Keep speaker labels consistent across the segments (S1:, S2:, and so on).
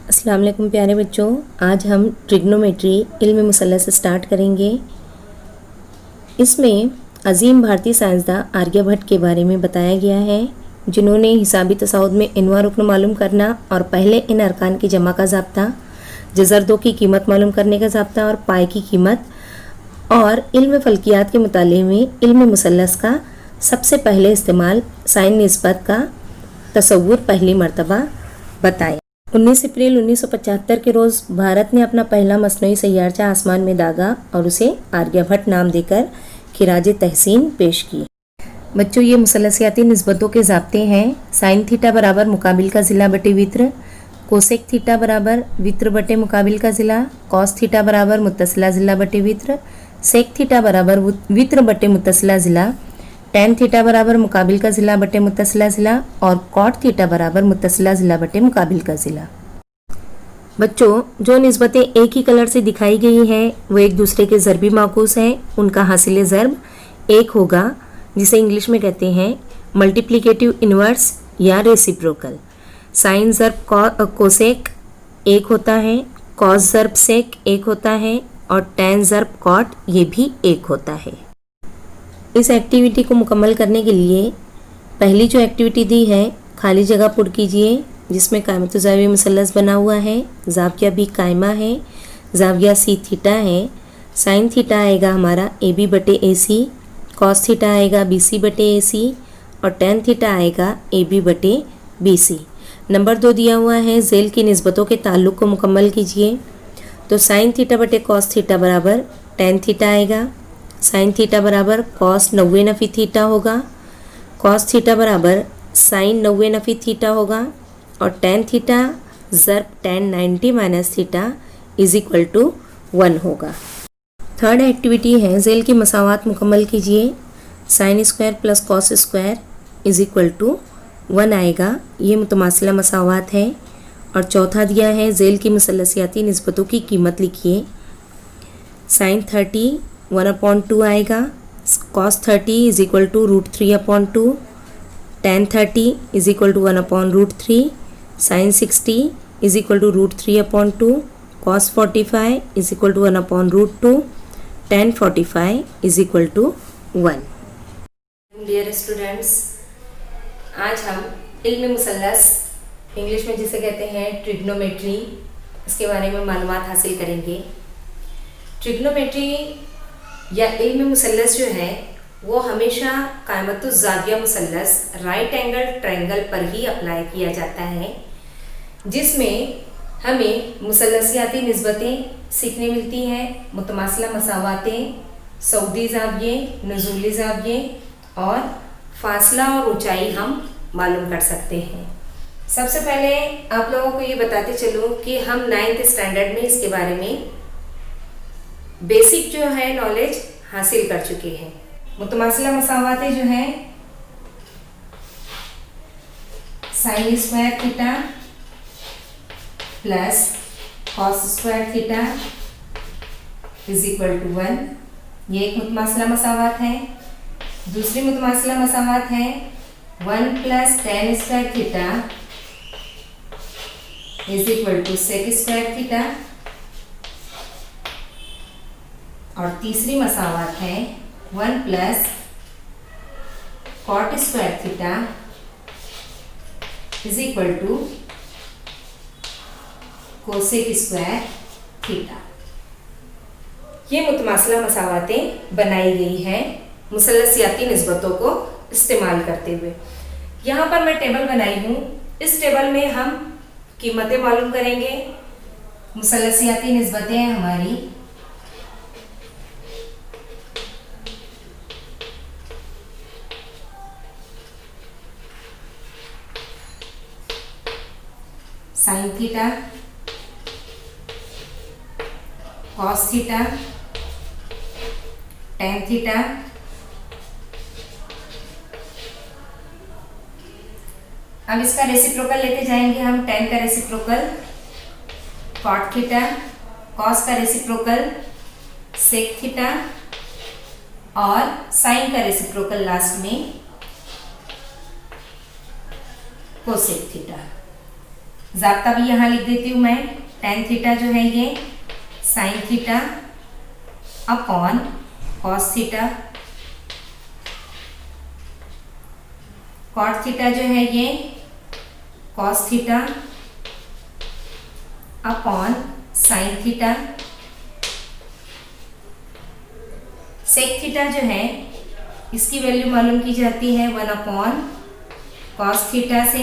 S1: अस्सलाम वालेकुम प्यारे बच्चों, आज हम ट्रिग्नोमेट्री इल्म मुसल्लस स्टार्ट करेंगे। इसमें अजीम भारतीय साइंसदान आर्यभट्ट के बारे में बताया गया है, जिन्होंने हिसाबी तसाउद में इनवा रुकन मालूम करना और पहले इन अरकान की जमा का ज़ाब्ता, जज़र 2 की कीमत मालूम करने का ज़ाब्ता और पाए की कीमत और इल्म फ़ल्कियात के मुताले में इल्म मुसल्लस का सबसे पहले इस्तेमाल साइन निस्बत का तसव्वुर पहली मरतबा बताया। 19 अप्रैल 1975 के रोज़ भारत ने अपना पहला मसनूई सैयारचा आसमान में दागा और उसे आर्यभट्ट नाम देकर खिराज तहसीन पेश की। बच्चों, ये मुसलसियाती निस्बतों के ज़ाब्ते हैं। साइन थीटा बराबर मुकाबिल का ज़िला बटे वित्र, कोसेक थीटा बराबर वित्र बटे मुकाबिल का ज़िला, कॉस थीटा बराबर मुत्तसिला ज़िला बटे वित्र, सेक थीटा बराबर वित्र बटे मुत्तसिला ज़िला, टैन थीटा बराबर मुकाबिल का ज़िला बटे मुत्तसिला ज़िला और कॉट थीटा बराबर मुत्तसिला ज़िला बटे मुकाबिल का ज़िला। बच्चों, जो निस्बतें एक ही कलर से दिखाई गई हैं वो एक दूसरे के ज़रबी माकूस हैं। उनका हासिल ज़रब एक होगा, जिसे इंग्लिश में कहते हैं मल्टीप्लिकेटिव इनवर्स या रेसिप्रोकल। साइन ज़रब कोसेक एक होता है, कॉस ज़रब सेक एक होता है और टैन ज़रब कॉट ये भी एक होता है। इस एक्टिविटी को मुकम्मल करने के लिए पहली जो एक्टिविटी दी है, खाली जगह पुर कीजिए जिसमें कायमत ज़ाविया मुसल्लस बना हुआ है, ज़ाविया भी कायमा है, ज़ाविया सी थीटा है, साइन थीटा आएगा हमारा ए बी बटे ए सी, कॉस थीटा आएगा बी सी बटे ए सी और टैन थीटा आएगा ए बी बटे बी सी। नंबर 2 दिया हुआ है, ज़ेल की निस्बतों के ताल्लुक़ को मुकम्मल कीजिए। तो साइन थीटा बटे कॉस थीटा बराबर टैन थीटा आएगा, साइन थीटा बराबर कॉस 90 नफ़ी थीटा होगा, कॉस थीटा बराबर साइन 90 नफ़ी थीटा होगा और टैन थीटा ज़रब tan 90 minus theta is equal to 1 होगा। थर्ड एक्टिविटी है, ज़ेल की मसावात मुकम्मल कीजिए। Sine square plus cos square is equal to 1 आएगा, ये मुतमासिला मसावात है। और चौथा दिया है, ज़ेल की मुसल्लसियाती निस्बतों की कीमत लिखिए। साइन 30 1/2 आएगा, cos 30 is equal to √3/2, tan 30 is equal to 1/√3, sine 60 is equal to √3/2, cos 45 is equal to 1/√2, tan 45 is equal to 1। Dear students, आज हम इल्म मुसल्लस, इंग्लिश में जिसे कहते हैं ट्रिग्नोमेट्री, इसके बारे में मालूमात हासिल करेंगे। ट्रिग्नोमेट्री या इल्म मुसल्लस जो है वो हमेशा कायमत ज़ाविया मुसल्लस राइट एंगल ट्रायंगल पर ही अप्लाई किया जाता है, जिसमें हमें मुसल्लसियाती निस्बतें सीखने मिलती हैं, मुतमासिला मसावातें, सऊदी ज़ाविये, नुज़ूली ज़ाविये और फासला और ऊंचाई हम मालूम कर सकते हैं। सबसे पहले आप लोगों को ये बताते चलूँ कि हम 9th स्टैंडर्ड में इसके बारे में बेसिक जो है नॉलेज हासिल कर चुके हैं। मुतमासिला मसावातें जो हैं, sine square theta plus cos square theta is equal to 1, ये एक मुतमासिला मसावात है। दूसरी मुतमासिला मसावात है 1 plus tan square theta is equal to sec square theta और तीसरी मसावात है 1 plus cot square theta is equal to cosec square theta. ये मुतमासिला मसावातें बनाई गई हैं मुसल्लसियाती निस्बतों को इस्तेमाल करते हुए। यहाँ पर मैं टेबल बनाई हूँ, इस टेबल में हम कीमतें मालूम करेंगे। मुसल्लसियाती निस्बतें हैं हमारी sine theta, cos theta, tan theta, अब इसका रेसिप्रोकल लेते जाएंगे हम। टैन का रेसिप्रोकल कॉट थीटा, कॉस का रेसिप्रोकल सेक थीटा और साइन का रेसिप्रोकल लास्ट में कोसेक थीटा। ज़ाब्ता भी यहाँ लिख देती हूँ मैं। tan थीटा जो है ये sin theta upon cos theta, cot theta जो है ये cos theta upon sin theta, sec theta जो है इसकी वैल्यू मालूम की जाती है 1 अपॉन cos थीटा से,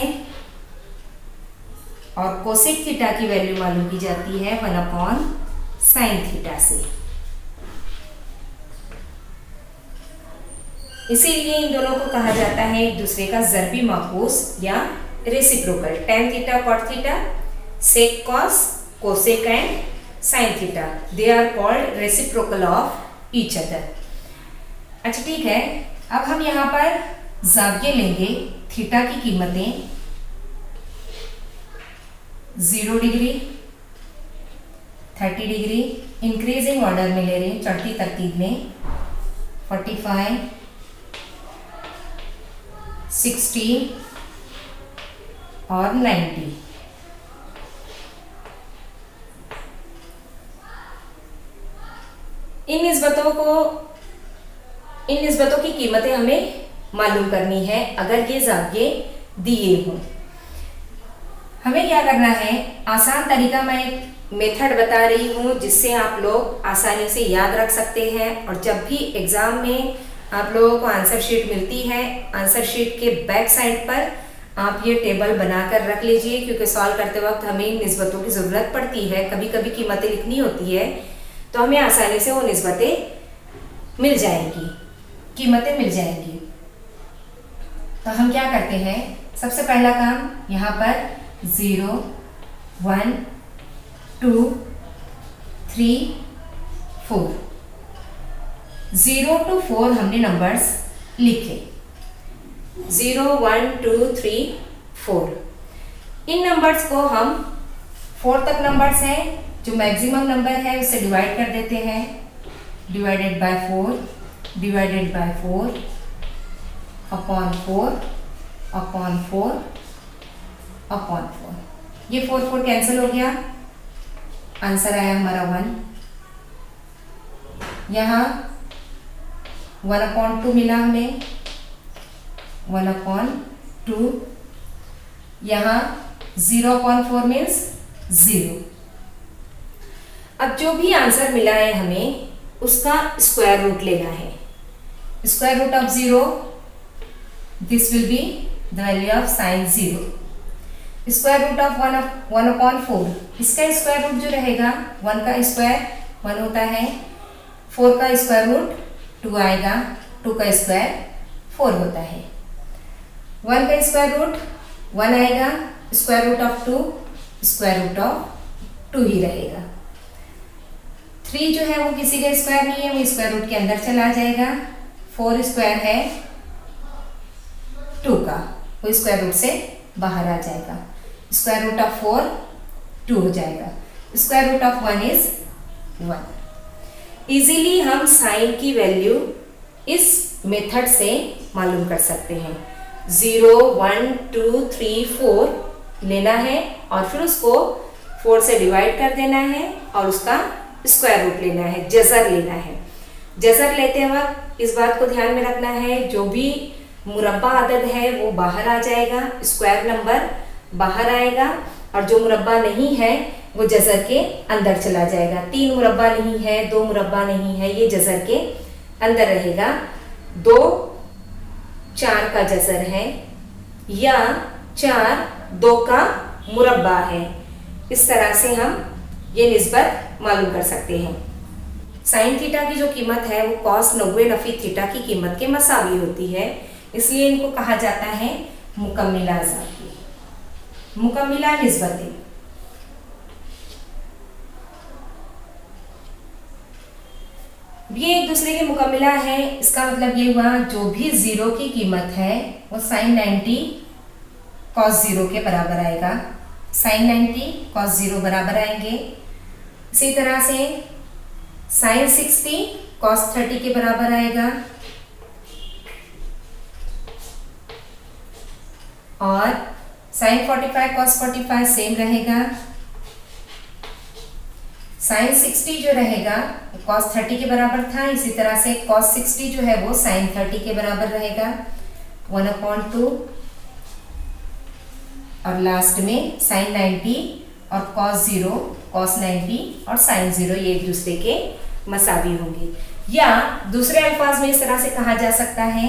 S1: और कोसेक थीटा की वैल्यू मालूम की जाती है 1 अपॉन sin थीटा से। इसीलिए इन दोनों को कहा जाता है एक दूसरे का ज़रबी माकूस या reciprocal. tan theta cot theta, sec cos, cosec and sin theta, they are called reciprocal of each other. अच्छा ठीक है, अब हम यहाँ पर जाविये लेंगे। थीटा की कीमतें 0 डिग्री, 30 डिग्री, इंक्रीजिंग ऑर्डर में ले रहे हैं, चढ़ती तरतीब में, 45, 60 और 90। इन निस्बतों की कीमतें हमें मालूम करनी है अगर ये जाविये दिए हों। हमें क्या करना है, आसान तरीका मैं एक मेथड बता रही हूँ जिससे आप लोग आसानी से याद रख सकते हैं, और जब भी एग्जाम में आप लोगों को आंसर शीट मिलती है, आंसर शीट के बैक साइड पर आप ये टेबल बनाकर रख लीजिए, क्योंकि सॉल्व करते वक्त हमें इन निस्बतों की ज़रूरत पड़ती है। कभी कभी कीमतें लिखनी होती है तो हमें आसानी से वो निस्बतें मिल जाएंगी, कीमतें मिल जाएंगी। तो हम क्या करते हैं, सबसे पहला काम यहाँ पर 0, 1, 2, 3, 4, 0 to 4 हमने नंबर्स लिखे। 0, 1, 2, 3, 4। इन नंबर्स को हम 4 तक नंबर्स हैं, जो मैक्सिमम नंबर है उससे डिवाइड कर देते हैं। Divided by 4, divided by 4, upon 4, upon 4, upon 4। ये 4 4 कैंसिल हो गया, आंसर आया हमारा 1। यहाँ 1 अपॉन 2 मिला हमें, 1 अपॉन 2। यहाँ 0 अपॉन 4 मीन्स 0। अब जो भी आंसर मिला है हमें उसका स्क्वायर रूट लेना है। Square root of 0, this will be the value of sine 0। Square root of 1 upon 4, इसका स्क्वायर रूट जो रहेगा, 1 का स्क्वायर 1 होता है, 4 का स्क्वायर रूट 2 आएगा, 2 का स्क्वायर 4 होता है। 1 का स्क्वायर रूट 1 आएगा, square root of 2 square root of 2 ही रहेगा। 3 जो है वो किसी का स्क्वायर नहीं है, वो स्क्वायर रूट के अंदर चला जाएगा। 4 स्क्वायर है 2 का, वो स्क्वायर रूट से बाहर आ जाएगा। स्क्वायर रूट ऑफ 4 2 हो जाएगा। Square root of 1 is 1। Easily हम साइन की वैल्यू इस मेथड से मालूम कर सकते हैं। 0, 1, 2, 3, 4 लेना है और फिर उसको 4 से डिवाइड कर देना है और उसका स्क्वायर रूट लेना है, जज़र लेना है। जज़र लेते वक्त इस बात को ध्यान में रखना है, जो भी मुरब्बा अदद है वो बाहर आ जाएगा, स्क्वायर नंबर बाहर आएगा, और जो मुरब्बा नहीं है वो जज़र के अंदर चला जाएगा। 3 मुरब्बा नहीं है, 2 मुरब्बा नहीं है, ये जज़र के अंदर रहेगा। 2 4 का जज़र है या 4 2 का मुरब्बा है। इस तरह से हम ये निस्बत मालूम कर सकते हैं। साइन थीटा की जो कीमत है वो कॉस 90 नफी थीटा की कीमत के मसावी होती है, इसलिए इनको कहा जाता है मुकम्मिला ज़ाविये, मुकम्मिला निस्बतें। ये एक दूसरे के मुकम्मिला है। इसका मतलब ये हुआ जो भी 0 की कीमत है वो साइन 90 कॉस 0 के बराबर आएगा। साइन 90 कॉस 0 बराबर आएंगे। इसी तरह से साइन 60 कॉस 30 के बराबर आएगा, और साइन 45 कॉस 45 सेम रहेगा। साइन 60 जो रहेगा कॉस 30 के बराबर था, इसी तरह से कॉस 60 जो है वो साइन 30 के बराबर रहेगा 1/2। और लास्ट में साइन 90 और कॉस 0 कॉस 90 और साइन 0 ये एक दूसरे के मसावी होंगे। या दूसरे अल्फाज में इस तरह से कहा जा सकता है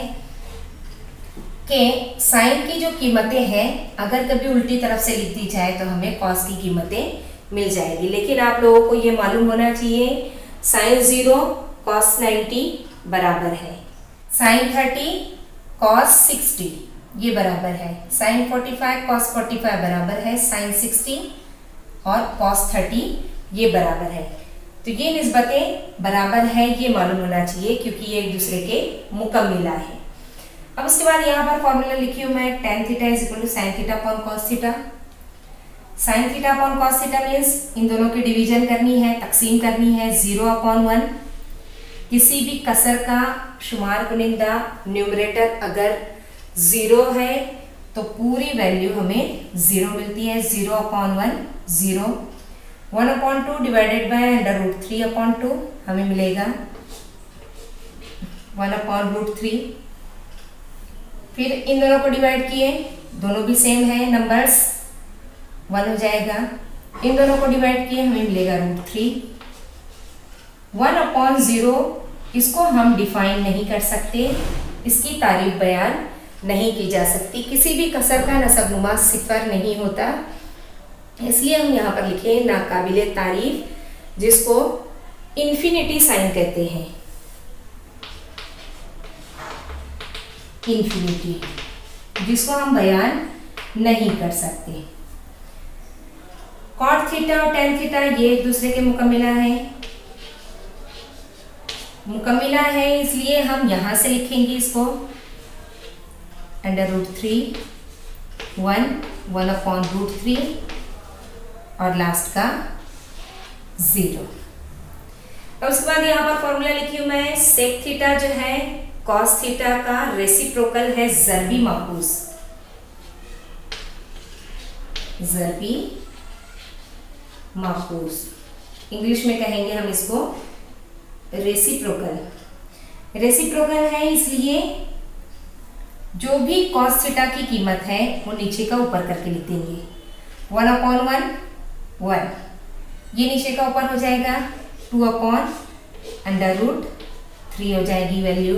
S1: कि साइन की जो कीमतें हैं अगर कभी उल्टी तरफ से लिख दी जाए तो हमें कॉस की कीमतें मिल जाएगी। लेकिन आप लोगों को ये मालूम होना चाहिए साइन 0 कॉस 90 बराबर है साइन 30 कॉस 60 ये बराबर है साइन 45 कॉस 45 बराबर है साइन 60 और कॉस 30 ये बराबर है। तो ये निस्बतें बराबर है ये मालूम होना चाहिए क्योंकि ये एक दूसरे के मुकम्मिला है। अब उसके बाद यहाँ पर फॉर्मूला लिखी हूँ मैं tan theta is equal to sine theta upon cos theta. Sine theta upon cos theta means इन दोनों की डिवीजन करनी है, तकसीम करनी है 0/1। किसी भी कसर का शुमार कुनिंदा न्यूमरेटर अगर 0 है तो पूरी वैल्यू हमें 0 मिलती है 0/1 0। 1/2 डिवाइडेड बाय √3/2 हमें मिलेगा 1/√3। फिर इन दोनों को डिवाइड किए, दोनों भी सेम है नंबर्स 1 हो जाएगा। इन दोनों को डिवाइड किए हमें मिलेगा √3। 1/0 इसको हम डिफाइन नहीं कर सकते, इसकी तारीफ बयान नहीं की जा सकती। किसी भी कसर का नसबनुमा 0 नहीं होता, इसलिए हम यहाँ पर लिखे नाकाबिले तारीफ जिसको इन्फिनिटी साइन कहते हैं। इन्फिनिटी जिसको हम बयान नहीं कर सकते। कॉट थीटा और टेन थीटा ये एक दूसरे के मुकम्मिला है इसलिए हम यहां से लिखेंगे इसको √3 1/√3 और लास्ट का 0। और उसके बाद यहाँ पर फॉर्मूला लिखी हूं मैं सेक थीटा जो है कॉस थीटा का रेसिप्रोकल है ज़रबी माकूस। ज़रबी माकूस इंग्लिश में कहेंगे हम इसको रेसिप्रोकल। रेसिप्रोकल है इसलिए जो भी कॉस थीटा की कीमत है वो नीचे का ऊपर करके लिख देंगे 1/1 1। ये नीचे का ऊपर हो जाएगा 2/√3 हो जाएगी वैल्यू।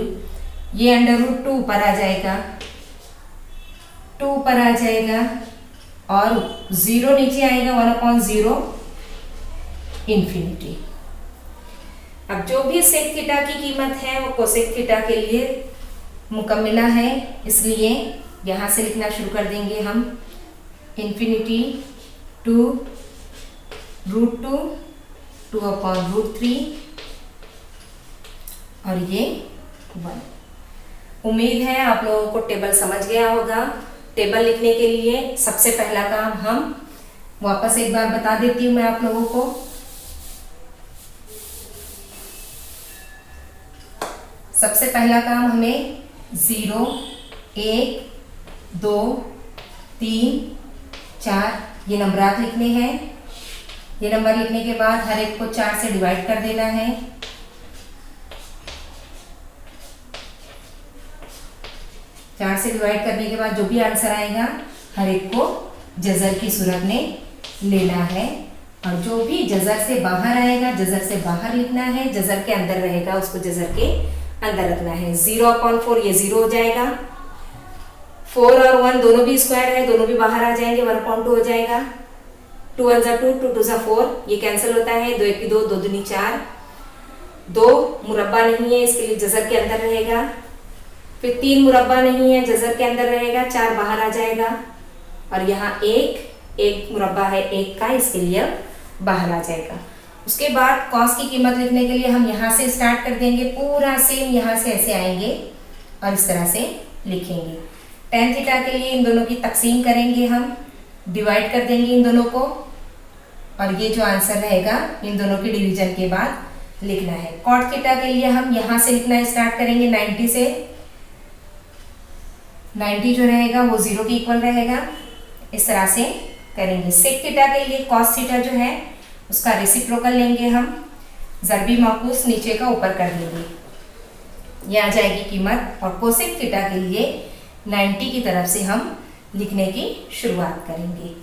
S1: ये √2 ऊपर आ जाएगा 2 ऊपर आ जाएगा और 0 नीचे आएगा 1/0 इन्फिनिटी। अब जो भी सेक थीटा की कीमत है वो कोसेक थीटा के लिए मुकम्मिला है, इसलिए यहाँ से लिखना शुरू कर देंगे हम इन्फिनिटी 2 √2 2/√3 और ये 1। उम्मीद है आप लोगों को टेबल समझ गया होगा। टेबल लिखने के लिए सबसे पहला काम हम वापस एक बार बता देती हूँ मैं आप लोगों को। सबसे पहला काम हमें 0 1 2 3 4 ये नंबरात लिखने हैं। ये नंबर लिखने के बाद हर एक को 4 से डिवाइड कर देना है। 4 से डिवाइड करने के बाद जो भी आंसर आएगा हर एक को जज़र की सूरत में लेना है और जो भी जज़र से बाहर आएगा जज़र से बाहर लिखना है, जज़र के अंदर रहेगा उसको जज़र के अंदर रखना है। 0/4 ये 0 हो जाएगा। 4 और 1 दोनों भी स्क्वायर है, दोनों भी बाहर आ जाएंगे 1/2 हो जाएगा। 2 1 2 2 2 4 ये कैंसिल होता है। 2 1 2 2 2 4 2 मुरब्बा नहीं है इसके लिए जज़र के अंदर रहेगा। फिर 3 मुरब्बा नहीं है जज़र के अंदर रहेगा, 4 बाहर आ जाएगा और यहाँ 1 मुरब्बा है 1 का, इसके लिए बाहर आ जाएगा। उसके बाद कॉस की कीमत लिखने के लिए हम यहाँ से स्टार्ट कर देंगे, पूरा सेम यहाँ से ऐसे आएंगे और इस तरह से लिखेंगे। टेन थीटा के लिए इन दोनों की तकसीम करेंगे, हम डिवाइड कर देंगे इन दोनों को और ये जो आंसर रहेगा इन दोनों की डिवीजन के बाद लिखना है। कॉट थीटा के लिए हम यहाँ से लिखना स्टार्ट करेंगे 90 से। 90 जो रहेगा वो 0 के इक्वल रहेगा, इस तरह से करेंगे। सेक थीटा के लिए कॉस थीटा जो है उसका रेसिप्रोकल लेंगे हम, ज़रबी माकूस नीचे का ऊपर कर देंगे, ये आ जाएगी कीमत। और कोसेक थीटा के लिए 90 की तरफ से हम लिखने की शुरुआत करेंगे।